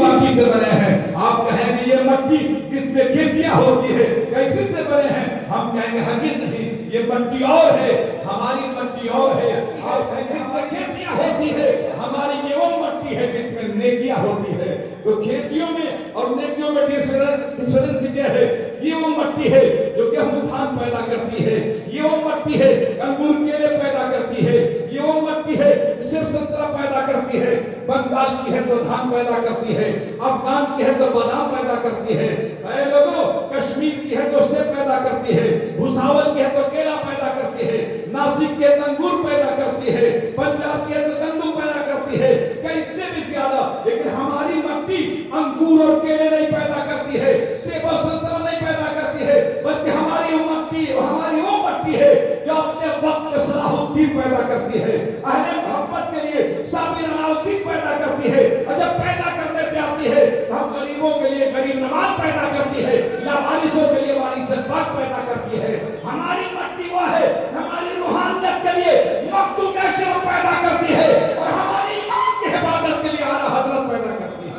مٹی سے بنے ہیں. آپ کہیں گے یہ مٹی جس میں کھڑکیاں ہوتی ہے کیسے سے بنے ہیں؟ ہم کہیں گے ہرگز نہیں، یہ مٹی اور ہے، ہماری مٹی اور ہے. آپ کہیں گے جس میں کھڑکیاں ہوتی ہے، ہماری یہ وہ مٹی ہے جس میں نیکیاں ہوتی ہے. تو کھیتیوں میں اور نیکیوں میں ڈفرنس کیا ہے؟ یہ وہ مٹی ہے جو گیہوں دھان پیدا کرتی ہے، یہ وہ مٹی ہے انگور کیلے پیدا کرتی ہے، یہ وہ مٹی ہے صرف سنترا پیدا کرتی ہے. بنگال کی ہے تو دھان پیدا کرتی ہے، افغان کی ہے تو بادام پیدا کرتی ہے، اے لوگوں کشمیر کی ہے تو سیب پیدا کرتی ہے، بھساول کی ہے تو کیلا پیدا کرتی ہے، ناسک کی ہے تو انگور پیدا کرتی ہے، پنجاب کی ہے تو گندم پیدا کرتی ہے. کئی سے بھی زیادہ. لیکن ہماری مٹی انگور اور کیلے نہیں پیدا کرتی ہے، سیب اور سنترا نہیں پیدا کرتی ہے، بلکہ ہماری وہ مٹی ہے جو اپنے وقت کے صلاح الدین پیدا کرتی ہے، اہل محبت کے لیے صابر علاؤالدین پیدا کرتی ہے. اور جب پیدا کرنے پہ آتی ہے تو ہم غریبوں کے لیے غریب نواز پیدا کرتی ہے، لاوارثوں کے لیے وارث پاک پیدا کرتی ہے. ہماری مٹی وہ ہے ہماری روحانیت کے لیے مخدوم اشرف پیدا کرتی ہے، اور ہماری ایمان کی حفاظت کے لیے اعلیٰ حضرت پیدا کرتی ہے.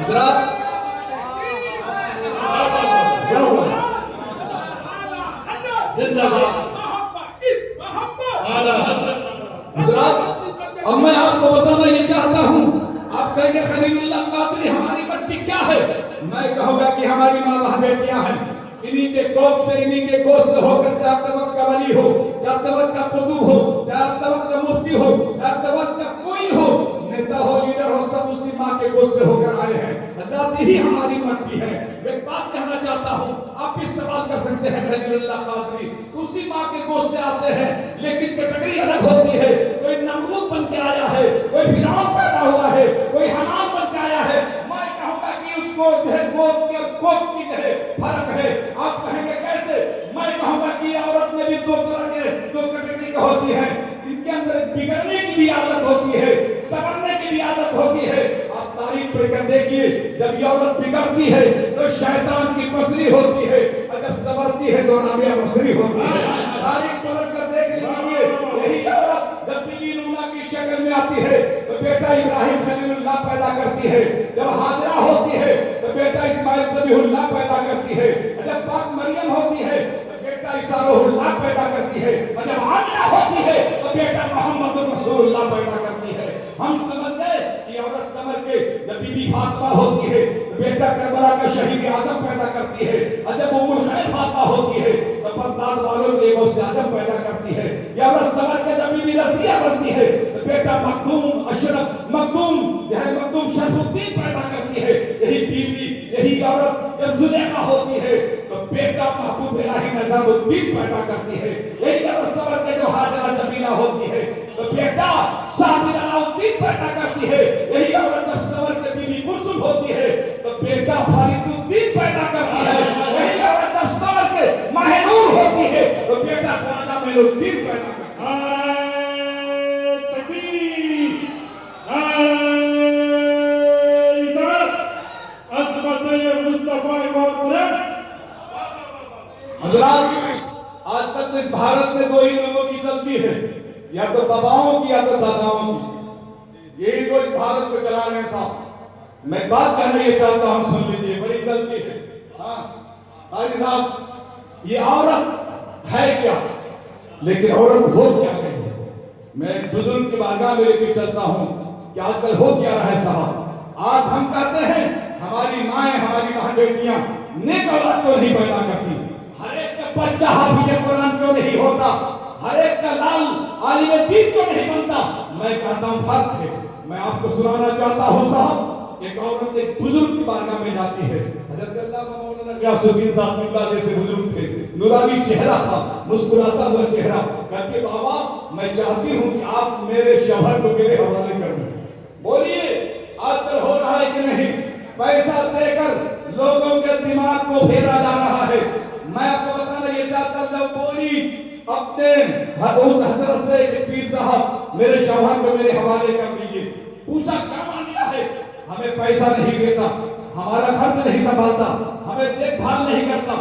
حضرات حضرات اب میں آپ کو بتانا یہ چاہتا ہوں. آپ کہیں گے خلیل اللہ قادری ہماری مٹی کیا ہے؟ میں کہوں گا کہ ہماری ماں بہن بیٹیاں ہیں. انہی کے کوکھ سے انہی کے گوشت سے ہو کر چاہے وقت کا ولی ہو، چاہے وقت کا قطب ہو، چاہے وقت کا مفتی ہو، چاہے وقت کا کوئی ہو، نیتا ہو، لیڈر ہو، سب اسی ماں کے گوشت سے ہو کر آئے ہیں. حضرات یہی ہماری مٹی ہے. میں ایک بات کہنا چاہتا ہوں، آپ اس سوال کر سکتے ہیں خلیل اللہ قادری اسی ماں کے گوشت سے آتے ہیں لیکن کیٹیگری الگ ہوتی ہے. کوئی نمرود بن کے آیا ہے، کوئی فرعون پیدا ہوا ہے، کوئی حمان بن کے آیا ہے. میں کہوں گا کہ اس کو جو ہے گوت کی جو ہے فرق ہے. آپ کہیں گے کیسے؟ میں کہوں گا کہ عورت میں بھی دو طرح کے دو کیٹیگری کا ہوتی ہے. ان کے اندر بگڑنے کی بھی عادت ہوتی ہے، سبرنے کی بھی عادت ہوتی ہے. آپ تاریخ پڑھ کر دیکھیے، جب یہ عورت بگڑتی ہے تو شیطان کی پسری ہوتی ہے، اور جب سبرتی ہے تو رابعہ پسری ہوتی ہے. تاریخ پلٹ کر دیکھ لیجیے، یہی عورت جب بی بی نونا کی شکل میں آتی ہے تو بیٹا ابراہیم خلیل اللہ پیدا کرتی ہے. جب ہاجرہ ہوتی ہے تو بیٹا اسماعیل ذبیح اللہ پیدا کرتی ہے. جب پاک مریم ہوتی ہے تو بیٹا عیسیٰ روح اللہ پیدا کرتی ہے. اور جب آمنہ ہوتی ہے تو بیٹا محمد رسول اللہ پیدا کرتی ہے. ہم سمجھ گئے کہ عورت سمر کے جب بی بی فاطمہ ہوتی ہے تو بیٹا کربلا کا شہید اعظم پیدا کرتی ہے. اور جب ام الخیر فاطمہ ہوتی ہے تو بغداد والوں کے لیے غوث اعظم پیدا کرتی ہے. یہ عورت سمر کے جب بی بی رضیہ بنتی ہے تو بیٹا مخدوم اشرف مخدوم شرف الدین پیدا کرتی ہے. یہی بیوی یہی عورت جب زلیخا ہوتی ہے تو بیٹا محبوب الہی نظام الدین پیدا کرتی ہے. یہی عورت سمر کے جو ہاجرہ جمیلہ ہوتی ہے تو بیٹا صابر علاؤالدین پیدا کرتی ہے. یہی عورت جب سمر کے بی بی کلثوم ہوتی ہے تو بیٹا فرید الدین پیدا کرتی ہے. یہی عورت جب سمر کے ماہ نور ہوتی ہے تو بیٹا خواجہ معین الدین پیدا کرتی ہے. حضرات آج تک تو اس بھارت میں دو ہی لوگوں کی چلتی ہے، یا تو باباؤں کی یا تو داداؤں کی. یہی تو اس بھارت کو چلا رہے ہیں صاحب. میں بات کہنا یہ چاہتا ہوں، سن لیجیے، بڑی چلتی ہے. قاضی صاحب یہ عورت ہے کیا، لیکن عورت ہو کیا گئی ہے؟ میں ایک بزرگ کی بارگاہ میں لے کے چلتا ہوں کہ آج کل ہو کیا رہا ہے صاحب. آج ہم کہتے ہیں ہماری مائیں ہماری بہن بیٹیاں نیک اولاد کو نہیں پیدا کرتی. ہر ایک کا بچہ حافظ قرآن کیوں نہیں ہوتا؟ ہر ایک کا لال عالم دین کیوں نہیں بنتا؟ میں کہتا ہوں فرق ہے. میں آپ کو سنانا چاہتا ہوں صاحب، ایک عورت ایک بزرگ کی بارگاہ میں جاتی ہے. حضرت علامہ مولانا غیاث الدین صاحب قبلہ جیسے بزرگ تھے، نورانی چہرہ تھا، مسکراتا ہوا چہرہ. کہتی بابا میں چاہتی ہوں کہ آپ میرے شوہر کو میرے حوالے کر دیں. بولیے آج کل ہو رہا ہے کہ نہیں؟ پیسہ دے کر لوگوں کے دماغ کو پھیرا جا رہا ہے. میں آپ کو بتانا یہ چاہتا ہوں، جب بولی اپنے اس حضرت سے کہ پیر صاحب میرے شوہر کو میرے حوالے کر دیجئے. پوچھا کیا معاملہ ہے؟ ہمیں پیسہ نہیں دیتا، ہمارا خرچ نہیں سنبھالتا، ہمیں دیکھ بھال نہیں کرتا.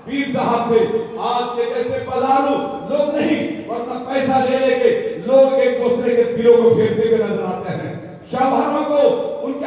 پیر صاحب تھے، آج کے جیسے پلالو لوگ نہیں، ورنہ پیسہ لے کے لوگ ایک دوسرے کے دلوں کو پھیرتے ہوئے نظر آتے ہیں. شوہروں کو ان کے